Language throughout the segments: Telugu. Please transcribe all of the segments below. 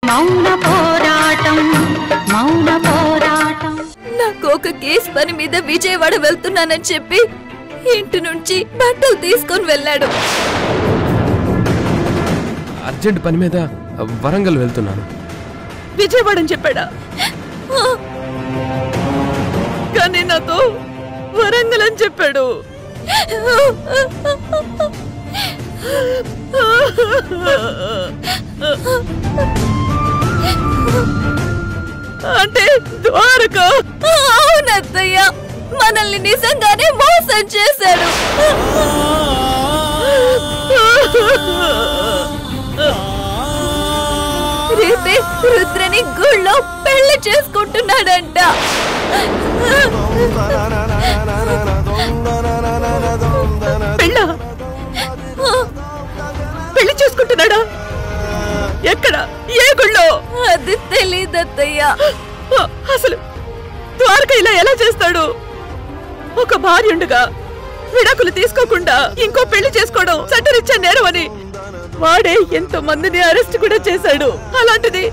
మౌన పోరాటం మౌన పోరాటం. నాకు ఒక కేసు పని మీద విజయవాడ వెళ్తున్నానని చెప్పి ఇంటి నుంచి బట్టలు తీసుకొని వెళ్ళాడు. అర్జెంట్ పని మీద వరంగల్ వెళ్తున్నాను. విజయవాడ అని చెప్పాడా? కానీ నాతో వరంగల్ అని చెప్పాడు. అంటే ద్వారక? అవునత్తయ్య, మనల్ని నిజంగానే మోసం చేశాడు. రేపే రుద్రని గుళ్ళో పెళ్లి చేసుకుంటున్నాడంట. పెళ్లి చేసుకుంటున్నాడా? ఎక్కడ, ఏ గుళ్ళో? అది తెలీదత్తయ్యా. అసలు ద్వారక ఇలా ఎలా చేస్తాడు? ఒక భార్యుండగా విడాకులు తీసుకోకుండా ఇంకో పెళ్లి చేసుకోవడం చట్టరీత్యా నేరం అని వాడే ఎంతో మందిని అరెస్ట్ కూడా చేశాడు. అలాంటిది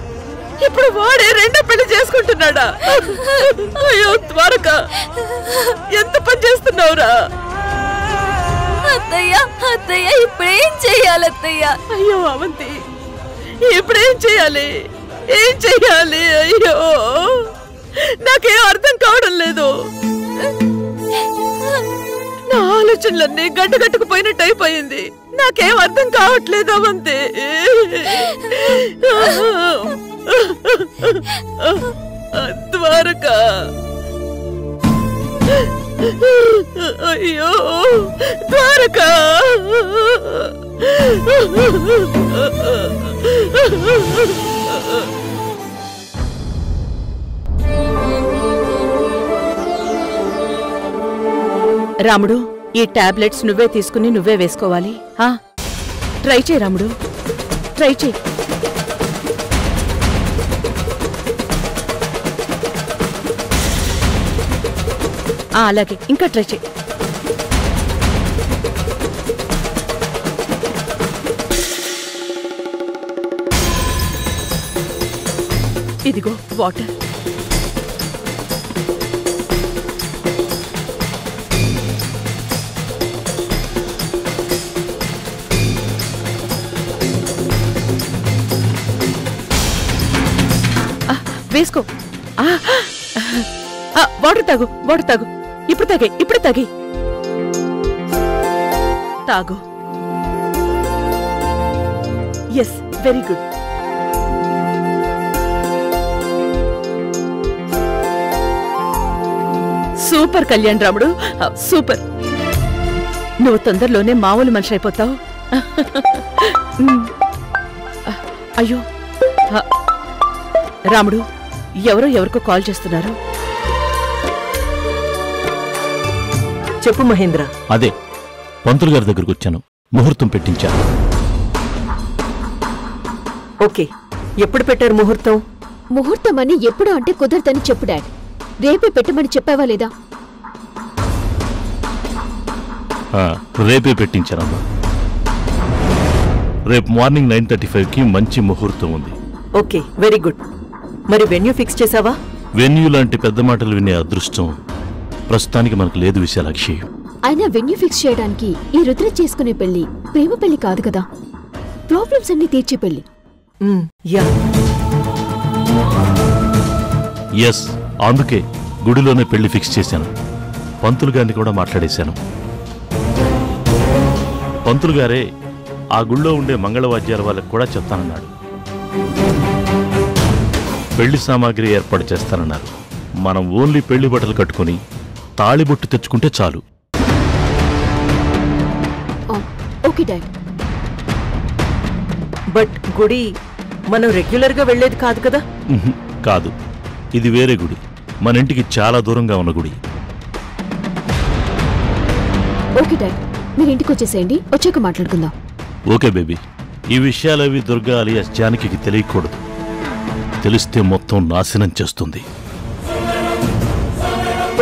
ఇప్పుడు వాడే రెండో పెళ్లి చేసుకుంటున్నాడా? అయ్యో ద్వారక, ఎంత పని చేస్తున్నావురా? అత్తయ్య అత్తయ్య, ఇప్పుడేం చెయ్యాలత్తయ్య? అయ్యో అవంతి, ఇప్పుడేం చెయ్యాలి? ఏం చెయ్యాలి? అయ్యో నాకేం అర్థం కావడం లేదు. నా ఆలోచనలన్నీ గడ్డగట్టుకుపోయినట్టు అయిపోయింది. నాకేం అర్థం కావట్లేదు అవంతి. ద్వారక, అయ్యో ద్వారక. రాముడు, ఈ టాబ్లెట్స్ నువ్వే తీసుకుని నువ్వే వేసుకోవాలి. ట్రై చేయి రాముడు, ట్రై చేయి. అలాగే, ఇంకా ట్రై చేయి. ఇదిగో వాటర్. వేసుకో. వాటర్ తాగు, వాటర్ తాగు. ఇప్పుడు తాగే, ఇప్పుడు తాగే. తాగు. Yes, very good. Super Kalyan Ramudu, super. నువ్వు తొందరలోనే మామూలు మనిషి అయిపోతావు. అయ్యో రాముడు, ఎవరో ఎవరికో కాల్ చేస్తున్నారు. చెప్పు మహేంద్ర. అదే పంతులు గారి దగ్గరకు వచ్చాను, ముహూర్తం పెట్టించాను. ఓకే, ఎప్పుడు పెట్టారు ముహూర్తం? ముహూర్తం అని ఎప్పుడు అంటే కుదరదని చెప్పు డాడ్. రేపే పెట్టమని చెప్పావా లేదా? రేపే పెట్టించానమ్మా. రేపు మార్నింగ్ 9:35కి మంచి ముహూర్తం ఉంది. Okay, very good. మరి వెన్యూ ఫిక్స్ చేసావా? వెన్యూ లాంటి పెద్ద మాటలు వినే అదృష్టం ప్రస్తుతానికి మనకు లేదు విశాలాక్షి. అయినా వెన్యూ ఫిక్స్ చేయడానికి ఈ రుద్ర చేసుకునే పెళ్లి ప్రేమ పెళ్లి కాదు కదా, ప్రాబ్లమ్స్ అన్ని తీర్చే పెళ్లి. ఎస్, అందుకే గుడిలోనే పెళ్లి ఫిక్స్ చేశాను. పంతులు గారిని కూడా మాట్లాడేశాను. పంతులు గారే ఆ గుళ్ళో ఉండే మంగళవాద్యాల వాళ్ళకి కూడా చెప్తానన్నాడు. పెళ్లి సామాగ్రి ఏర్పాటు చేస్తానన్నారు. మనం ఓన్లీ పెళ్లి బట్టలు కట్టుకుని తాళిబొట్టు తెచ్చుకుంటే చాలు. Okay dad. బట్ గుడి మనం రెగ్యులర్ గా వెళ్లేది కాదు కదా? కాదు, ఇది వేరే గుడి, మన ఇంటికి చాలా దూరంగా ఉన్న గుడి. ఓకే డాడ్, మీరు ఇంటికి వచ్చేసేయండి, వచ్చాక మాట్లాడుకుందాం. Okay baby. ఈ విషయాలవి దుర్గా అలియాస్ జానకి తెలియకూడదు. తెలిస్తే మొత్తం నాశనం చేస్తుంది.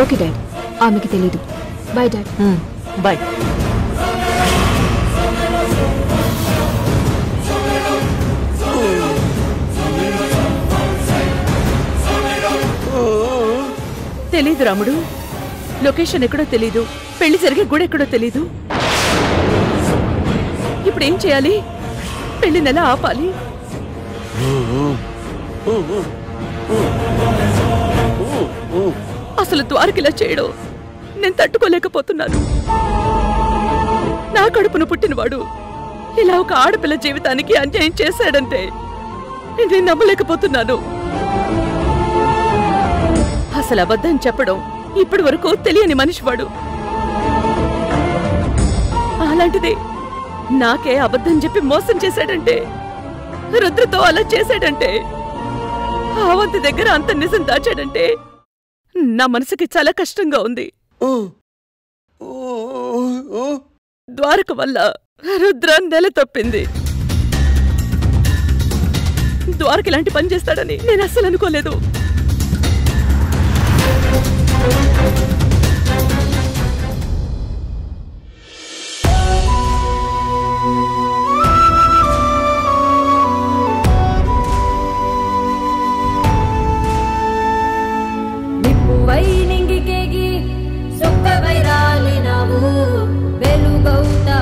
ఓకే డాడ్, ఆమెకి తెలీదు. Bye dad. బాయ్. తెలీదు రాముడు. లొకేషన్ ఎక్కడో తెలీదు, పెళ్లి జరిగే గుడి ఎక్కడో తెలీదు. ఇప్పుడు ఏం చేయాలి? పెళ్లిని ఎలా ఆపాలి? అసలు ద్వారకిలా చేయడం నేను తట్టుకోలేకపోతున్నాను. నా కడుపును పుట్టినవాడు ఇలా ఒక ఆడపిల్ల జీవితానికి అన్యాయం చేశాడంటే నేను నమ్మలేకపోతున్నాను. అసలు అబద్ధం చెప్పడం ఇప్పటి వరకు తెలియని మనిషివాడు. అలాంటిది నాకే అబద్ధం చెప్పి మోసం చేశాడంటే, రుద్రతో అలా చేశాడంటే, అవంతి దగ్గర అంత నిజం దాచాడంటే నా మనసుకి చాలా కష్టంగా ఉంది. ద్వారక వల్ల రుద్ర నెల తప్పింది. ద్వారక ఇలాంటి పని చేస్తాడని నేను అస్సలు అనుకోలేదు. నింగికేగి సొక్కవై రాలినవు వెలుగవుతావనుకుంటే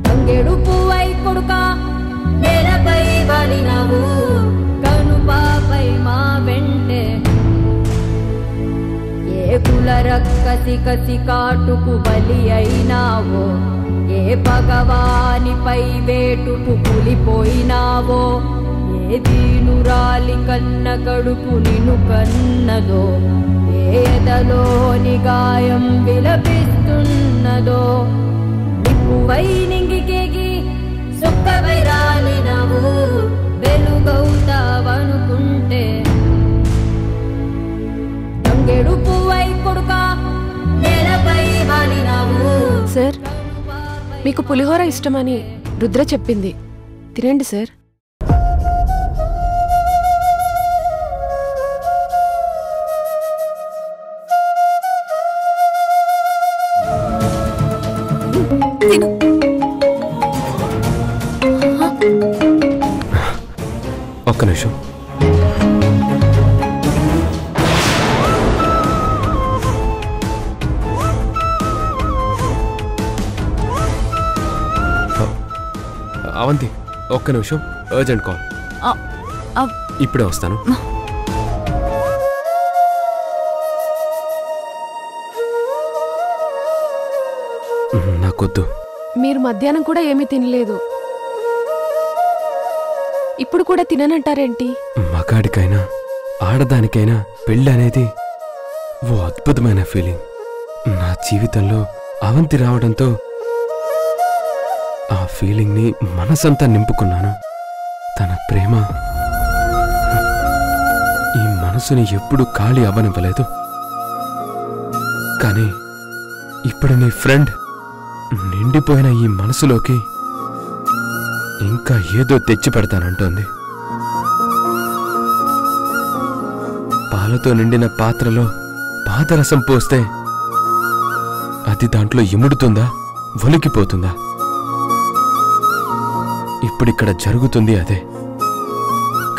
తంగెడు పువ్వై కొడుక నేలపై వాలినవు కనుపాపై మా వెంటే ఏ కుల రక్కసి కసి కాటుకు బలి అయినావో ఏ భగవానిపై వేటుకు పులిపోయినావో ఏ దీనురాలి కన్న కడుపు నిన్ను కన్నదో ఏ ఎదలోని గాయం విలపిస్తున్నదో నిప్పువై నింగికేగి సొక్కవై రాలినవు వెలుగవుతావనుకుంటే తంగెడు పువ్వై కొడుక నేలపై వాలినవు. సార్, మీకు పులిహోర ఇష్టమని రుద్ర చెప్పింది, తినండి సార్. ఒక్క నిమిషం. అవంతి, ఒక్క నిమిషం, అర్జెంట్ కాల్. ఇప్పుడే వస్తాను. నాకొద్దు. మీరు మధ్యాహ్నం కూడా ఏమీ తినలేదు, ఇప్పుడు కూడా తిననంటారేంటి? మగాడికైనా ఆడదానికైనా పెళ్ళి అనేది ఓ అద్భుతమైన ఫీలింగ్. నా జీవితంలో అవంతి రావడంతో ఆ ఫీలింగ్ని మనసంతా నింపుకున్నాను. తన ప్రేమ ఈ మనసుని ఎప్పుడు ఖాళీ అవ్వనివ్వలేదు. కానీ ఇప్పుడు నీ ఫ్రెండ్ నిండిపోయిన ఈ మనసులోకి ఇంకా ఏదో తెచ్చి పెడతానంటోంది. పాలతో నిండిన పాత్రలో పాదరసం పోస్తే అది దాంట్లో ఇముడుతుందా, ఒలికిపోతుందా? ఇప్పుడిక్కడ జరుగుతుంది అదే.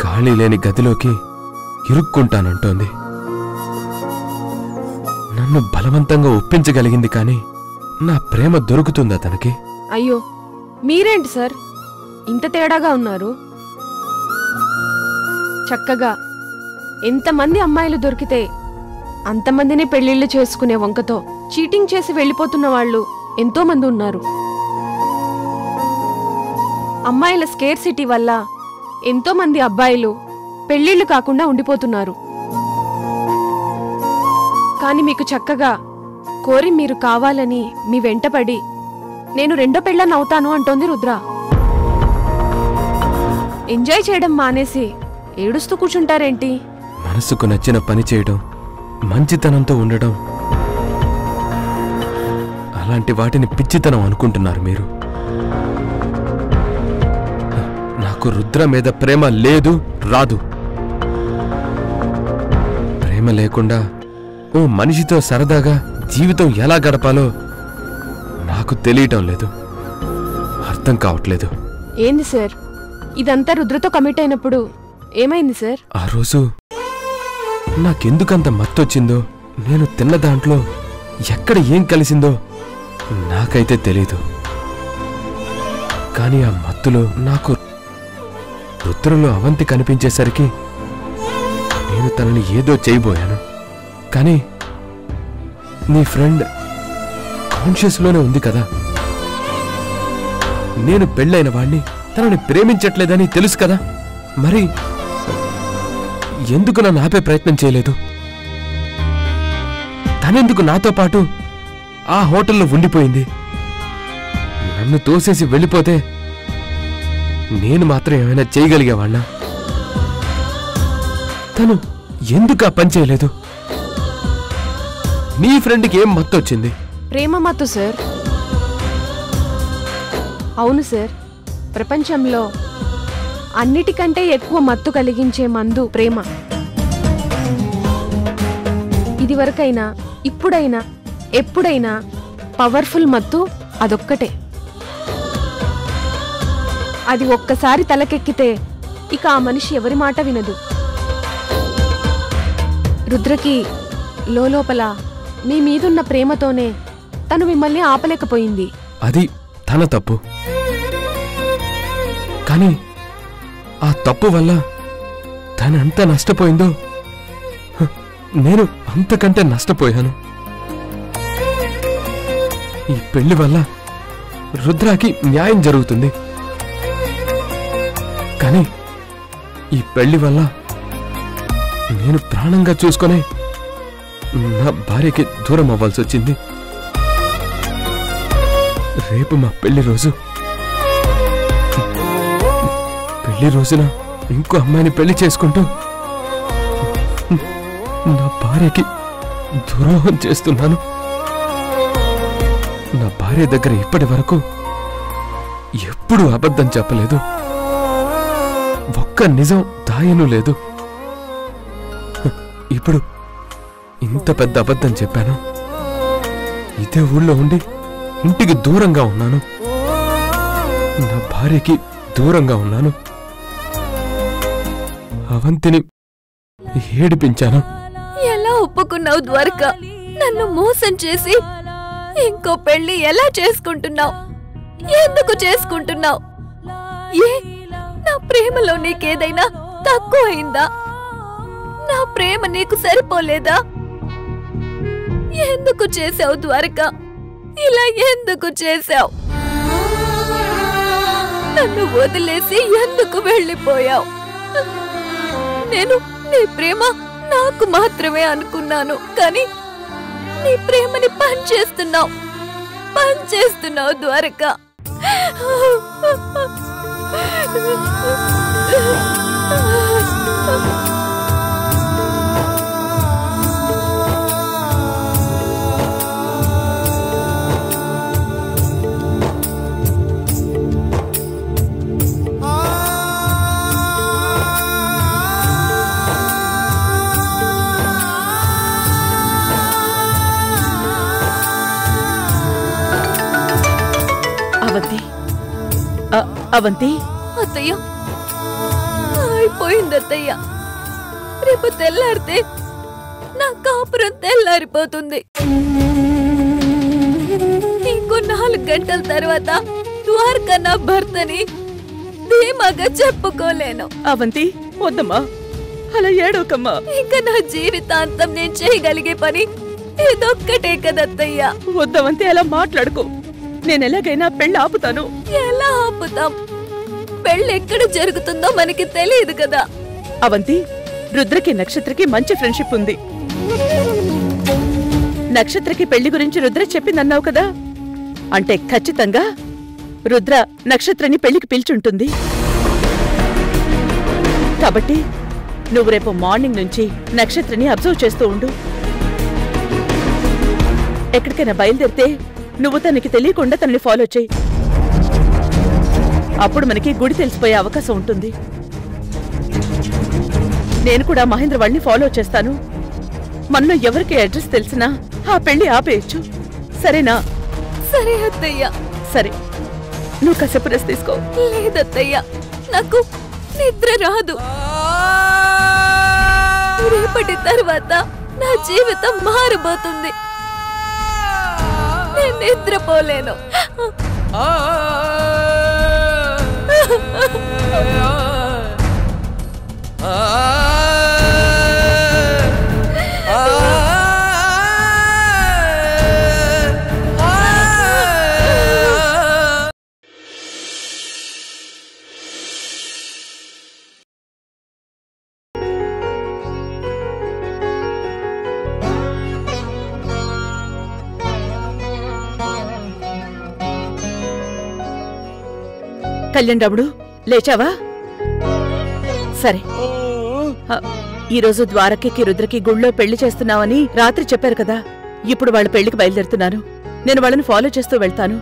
ఖాళీ లేని గదిలోకి ఇరుక్కుంటానంటోంది. నన్ను బలవంతంగా ఒప్పించగలిగింది, కానీ నా ప్రేమ దొరుకుతుందా తనకి? అయ్యో, మీరేంటి సార్ ఇంత తేడాగా ఉన్నారు? చక్కగా ఎంతమంది అమ్మాయిలు దొరికితే అంతమందిని పెళ్లిళ్లు చేసుకునే వంకతో చీటింగ్ చేసి వెళ్ళిపోతున్న వాళ్ళు ఎంతో మంది ఉన్నారు. అమ్మాయిల స్కేర్సిటీ వల్ల ఎంతో మంది అబ్బాయిలు పెళ్లిళ్లు కాకుండా ఉండిపోతున్నారు. కాని మీకు చక్కగా కోరి మీరు కావాలని మీ వెంటపడి నేను రెండో పెళ్ళాన్ని అవుతాను అంటోంది రుద్ర. ఎంజాయ్ చేయడం మానేసి ఏడుస్తూ కూర్చుంటారేంటి? మనసుకు నచ్చిన పని చేయడం, మంచితనంతో ఉండడం, అలాంటి వాటిని పిచ్చితనం అనుకుంటున్నారు మీరు. నాకు రుద్ర మీద ప్రేమ లేదు, రాదు. ప్రేమ లేకుండా ఓ మనిషితో సరదాగా జీవితం ఎలా గడపాలో నాకు తెలియటం లేదు, అర్థం కావట్లేదు. ఏంది సార్ ఇదంతా? రుద్రతో కమిట్ అయినప్పుడు ఏమైంది సార్? ఆ రోజు నాకెందుకంత మత్తొచ్చిందో, నేను తిన్న దాంట్లో ఎక్కడ ఏం కలిసిందో నాకైతే తెలీదు. కానీ ఆ మత్తులో నాకు రుద్రలో అవంతి కనిపించేసరికి నేను తనని ఏదో చేయబోయాను. కానీ నీ ఫ్రెండ్ కాన్షియస్లోనే ఉంది కదా. నేను పెళ్ళైన వాణ్ణి తనని ప్రేమించట్లేదని తెలుసు కదా. మరి ఎందుకు నన్ను ఆపే ప్రయత్నం చేయలేదు? తనెందుకు నాతో పాటు ఆ హోటల్లో ఉండిపోయింది? నన్ను తోసేసి వెళ్ళిపోతే నేను మాత్రం ఏమైనా చేయగలిగేవాణ్ణా? తను ఎందుకు ఆ పని చేయలేదు? నీ ఫ్రెండ్కి ఏం మత్తు వచ్చింది? ప్రేమ మత్తు సార్. అవును సార్, ప్రపంచంలో అన్నిటికంటే ఎక్కువ మత్తు కలిగించే మందు ప్రేమ. ఇదివరకైనా, ఇప్పుడైనా, ఎప్పుడైనా పవర్ఫుల్ మత్తు అదొక్కటే. అది ఒక్కసారి తలకెక్కితే ఇక ఆ మనిషి ఎవరి మాట వినదు. రుద్రకి లోపల మీ మీదున్న ప్రేమతోనే తను మిమ్మల్ని ఆపలేకపోయింది. అది తన తప్పు. కానీ ఆ తప్పు వల్ల తనంత నష్టపోయిందో నేను అంతకంటే నష్టపోయాను. ఈ పెళ్లి వల్ల రుద్రాకి న్యాయం జరుగుతుంది. కానీ ఈ పెళ్లి వల్ల నేను ప్రాణంగా చూసుకొని నా భార్యకి దూరం అవ్వాల్సి వచ్చింది. రేపు మా పెళ్లి రోజు. పెళ్లి రోజున ఇంకో అమ్మాయిని పెళ్లి చేసుకుంటూ నా భార్యకి ద్రోహం చేస్తున్నాను. నా భార్య దగ్గర ఇప్పటి వరకు ఎప్పుడూ అబద్ధం చెప్పలేదు. ఒక్క నిజం దాయను లేదు. ఇప్పుడు ఇంత పెద్ద అబద్ధం చెప్పాను. ఇదే ఊళ్ళో ఉండి ఇంటికి దూరంగా ఉన్నాను. నా భార్యకి దూరంగా ఉన్నాను. అవంతిని ఏడిపించాను. ఎలా ఒప్పుకున్నావు ద్వారక? నన్ను మోసం చేసి ఇంకో పెళ్లి ఎలా చేసుకుంటున్నావు? ఎందుకు చేసుకుంటున్నావు? ఏ నా ప్రేమలో నీకేదైనా తక్కువ అయిందా? నా ప్రేమ నీకు సరిపోలేదా? ఎందుకు చేసావు ద్వారక? ఇలా ఎందుకు చేసావు? నన్ను వదిలేసి ఎందుకు వెళ్ళిపోయావు? నేను నీ ప్రేమ నాకు మాత్రమే అనుకున్నాను. కానీ నీ ప్రేమని పనిచేస్తున్నావు ద్వారక. అవంతి, అత్తయ్య అయిపోయింది అత్తయ్య. రేపు తెల్లారితే నా కాపురం తెల్లారిపోతుంది. ఇంకో 4 గంటల తర్వాత ద్వారక నా భర్తని ధీమాగా చెప్పుకోలేను. అవంతి వద్దమ్మా, అలా ఏడోకమ్మా. ఇంకా నా జీవితాంతం నేను చేయగలిగే పని ఇదొక్కటే కదత్తయ్య. వద్దవంతి, అలా మాట్లాడుకో. నేనెలాగైనా పెళ్ళి ఆపుతాను. ఎలా ఆపుతాం? పెళ్ళి ఎక్కడ జరుగుతుందో మనకి తెలియదు కదా. అవంతి, రుద్రకి నక్షత్రకి మంచి ఫ్రెండ్షిప్ ఉంది. నక్షత్రకి పెళ్లి గురించి రుద్ర చెప్పిందన్నావు కదా. అంటే ఖచ్చితంగా రుద్ర నక్షత్రని పెళ్లికి పిలిచుంటుంది. కాబట్టి నువ్వు రేపు మార్నింగ్ నుంచి నక్షత్రని అబ్జర్వ్ చేస్తూ ఉండు. ఎక్కడికైనా బయలుదేరితే నువ్వు తనకి తెలియకుండా తనని ఫాలో చేయి. అప్పుడు మనకి గుడి తెలిసిపోయే అవకాశం ఉంటుంది. నేను కూడా మహేంద్ర వాళ్ళని ఫాలో చేస్తాను. మనలో ఎవరికి అడ్రస్ తెలిసినా ఆ పెళ్లి ఆపేయచ్చు. సరేనా? సరే అత్తయ్య. సరే, నువ్వు కాసేపు రెస్ట్ తీసుకో. లేదత్తయ్య, నాకు నిద్ర రాదు. రేపటి తర్వాత నా జీవితం మారిపోతుంది. నేను నిద్రపోలేను. కళ్యాణ్ రాముడు, లేచావా? సరే, ఈరోజు ద్వారకకి రుద్రకి గుళ్ళో పెళ్లి చేస్తున్నావని రాత్రి చెప్పారు కదా. ఇప్పుడు వాళ్ళ పెళ్లికి బయలుదేరుతున్నాను. నేను వాళ్ళని ఫాలో చేస్తూ వెళ్తాను.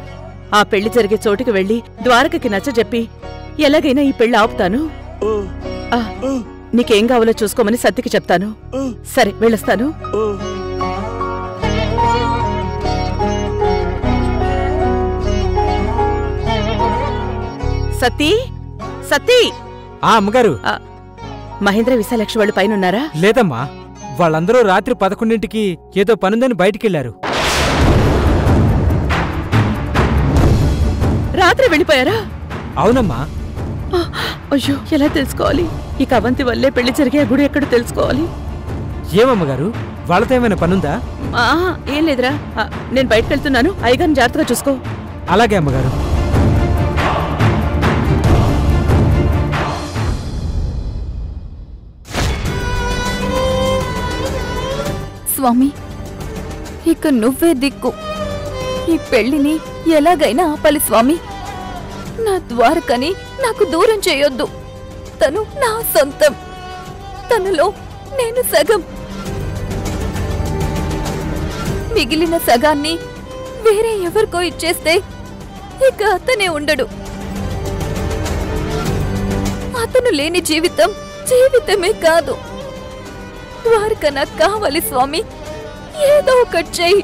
ఆ పెళ్లి జరిగే చోటుకి వెళ్లి ద్వారకకి నచ్చజెప్పి ఎలాగైనా ఈ పెళ్లి ఆపుతాను. నీకేం కావాలో చూసుకోమని సత్తికి చెప్తాను. సరే, వెళ్ళొస్తాను. సతీ, సతీ! అమ్మగారు, మహేంద్ర విశాలక్షి వాళ్ళు పైనున్నారా? లేదమ్మా, వాళ్ళందరూ రాత్రి 11ంటికి ఏదో పనుందని బయటికెళ్లారు. రాత్రి వెళ్ళిపోయారా? అవునమ్మా. అయ్యో, ఎలా తెలుసుకోవాలి? ఈ అవంతి వల్లే పెళ్లి జరిగే గుడి ఎక్కడ తెలుసుకోవాలి? ఏమమ్మగారు, వాళ్ళతో ఏమైనా పనుందా? ఏం లేదురా, నేను బయటకెళ్తున్నాను. అయ్యగారిని జాగ్రత్తగా చూసుకో. అలాగే అమ్మగారు. స్వామి, ఇక నువ్వే దిక్కు. ఈ పెళ్లిని ఎలాగైనా ఆపాలి స్వామి. నా ద్వారకని నాకు దూరం చేయొద్దు. తను నా సొంతం. తనలో నేను సగం. మిగిలిన సగాన్ని వేరే ఎవరికో ఇచ్చేస్తే ఇక అతనే ఉండడు. అతను లేని జీవితం జీవితమే కాదు. ద్వారక నాకు కావాలి స్వామి. ఏదో ఒకటి చెయ్యి.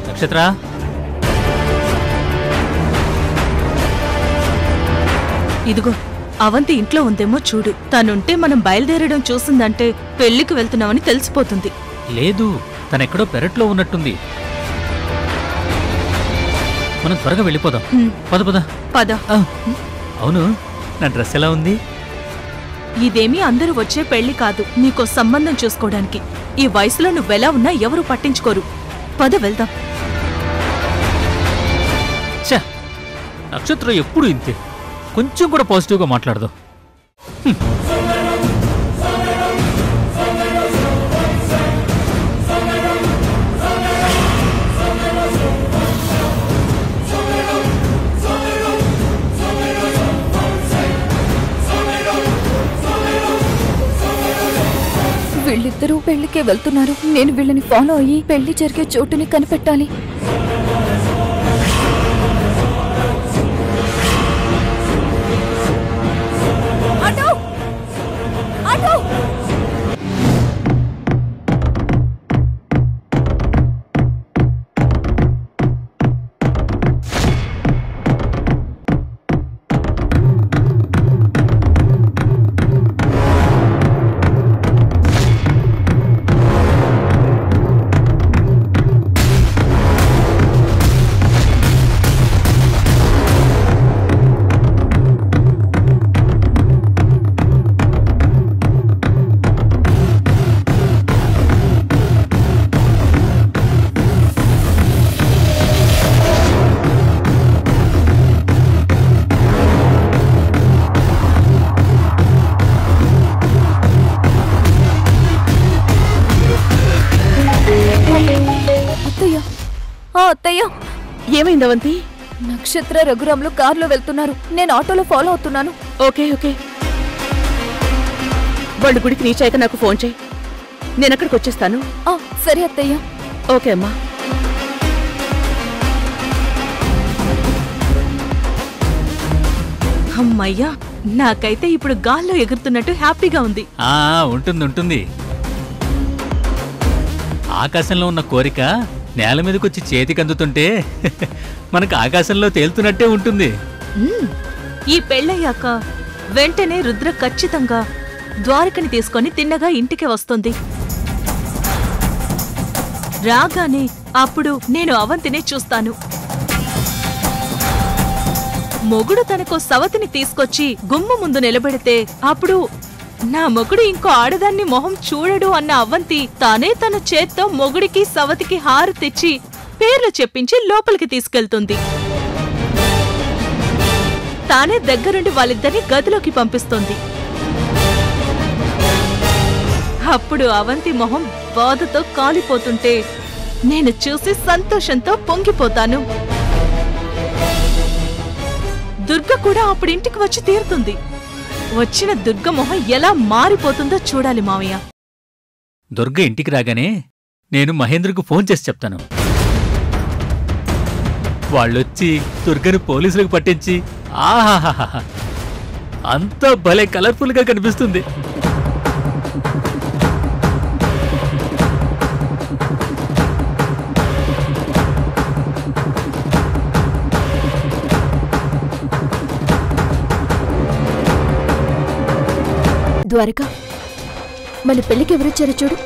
నక్షత్ర, ఇదిగో అవంతి ఇంట్లో ఉందేమో చూడు. తనుంటే మనం బయలుదేరడం చూసిందంటే పెళ్లికి వెళ్తున్నామని తెలిసిపోతుంది. లేదు, తనెక్కడో పెరట్లో ఉన్నట్టుంది. మనం త్వరగా వెళ్ళిపోదాం. పద పద పద. అవును, నా డ్రెస్ ఎలా ఉంది? ఇదేమీ అందరూ వచ్చే పెళ్లి కాదు, నీకో సంబంధం చూసుకోవడానికి. ఈ వయసులో నువ్వెలా ఉన్నా ఎవరూ పట్టించుకోరు. పద, వెళ్దాం. ఛ, నక్షత్రం ఎప్పుడు ఇంతే. కొంచెం కూడా పాజిటివ్గా మాట్లాడదు. వీళ్ళిద్దరూ పెళ్లికే వెళ్తున్నారు. నేను వీళ్ళని ఫాలో అయ్యి పెళ్లి జరిగే చోటుని కనిపెట్టాలి. అత్తయ్య, ఏమైంది అవంతి? నక్షత్ర రఘురాములు కారులో వెళ్తున్నారు. నేను ఆటోలో ఫాలో అవుతున్నాను. ఓకే ఓకే, వాళ్ళు గుడికి రీచ్ అయ్యాక నాకు ఫోన్ చేయి. నేను అక్కడికి వచ్చేస్తాను. సరే అత్తయ్య. ఓకే అమ్మా. అమ్మయ్యా, నాకైతే ఇప్పుడు గాల్లో ఎగురుతున్నట్టు హ్యాపీగా ఉంది. ఉంటుంది ఉంటుంది. ఆకాశంలో ఉన్న కోరిక నేల మీదకొచ్చి చేతికి అందుతుంటే మనకు ఆకాశంలో తేలుతున్నట్టే ఉంటుంది. ఈ పెళ్ళయ్యాక వెంటనే రుద్ర ఖచ్చితంగా ద్వారకని తీసుకొని తిన్నగా ఇంటికి వస్తుంది. రాగానే అప్పుడు నేను అవంతినే చూస్తాను. మొగుడు తనకో సవతిని తీసుకొచ్చి గుమ్మ ముందు నిలబెడితే అప్పుడు నా మొగుడు ఇంకో ఆడదాన్ని మొహం చూడడు అన్న అవంతి తానే తన చేత్తో మొగుడికి సవతికి హారు తెచ్చి పేర్లు చెప్పించి లోపలికి తీసుకెళ్తుంది. తానే దగ్గరుండి వాళ్ళిద్దరిని గదిలోకి పంపిస్తుంది. అప్పుడు అవంతి మొహం బాధతో కాలిపోతుంటే నేను చూసి సంతోషంతో పొంగిపోతాను. దుర్గ కూడా అప్పుడింటికి వచ్చి తీరుతుంది. వచ్చిన దుర్గ మొహం ఎలా మారిపోతుందో చూడాలి మావయ్య. దుర్గ ఇంటికి రాగానే నేను మహేంద్రకు ఫోన్ చేసి చెప్తాను. వాళ్ళొచ్చి దుర్గను పోలీసులకు పట్టించి ఆహాహాహా అంతా భలే కలర్ఫుల్గా కనిపిస్తుంది. ద్వారక, మన పెళ్లికి ఎవరొచ్చారో చూడు.